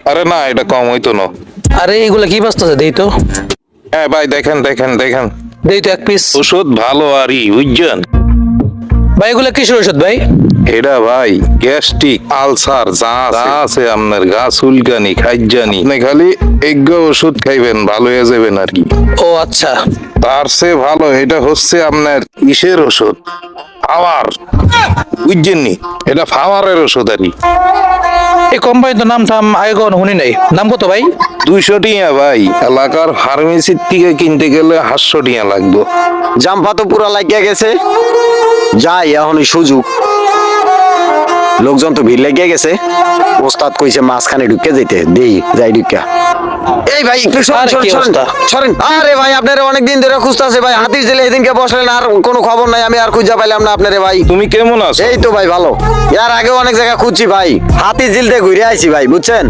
আরে না, এটা কম হইতো না। আরে এগুলা কি বাস্তছে দেই তো। হ্যাঁ ভাই, দেখেন দেখেন দেখেন, দেই তো এক পিস। ওষুধ ভালো আরই বুঝছেন। ভাই এগুলা কিসের ওষুধ ভাই? এটা ভাই গ্যাস্ট্রিক আলসার যা আছে আপনার গা চুলকানি খাইজানি, আপনি খালি এগ্য ওষুধ খাইবেন, ভালো হয়ে যাবেন আর কি। ও আচ্ছা। তার চেয়ে ভালো এটা হচ্ছে আপনার ইসের ওষুধ, ফাওয়ার, বুঝছেন নি? এটা ফাওয়ারের ওষুধ আর কি। এই কোম্পানি তো নাম থাম আগে কখনো শুনি নাই। নাম কত ভাই? 200 টিয়া ভাই, এলাকার ফার্মেসির থেকে কিনতে গেলে 800 টিয়া লাগবে। জাম্পা তো পুরা লাগিয়া গেছে, যাই এখনই সুযোগ। লোকজন তো ভিড় লাগিয়ে গেছে, ওস্তাদ কইছে মাঝখানে ঢুকে যেতে, দেই যাই ঢুকা। এই ভাই একটু সরেন, আরে কি সরেন, সরেন, অবস্থা? সরেন। আরে ভাই আপনারা অনেকদিন ধরে খুঁজতেছে ভাই, হাতির জেলে এদিনকে বসলেন আর কোনো খবর নাই, আমি আর খুঁজে পাইলাম না আপনারে ভাই। তুমি কেমন আছো? এই তো ভাই ভালো, এর আগে অনেক জায়গা খুঁজছি ভাই, হাতির ঝিল থেকে ঘুরে আইছি ভাই, বুঝছেন।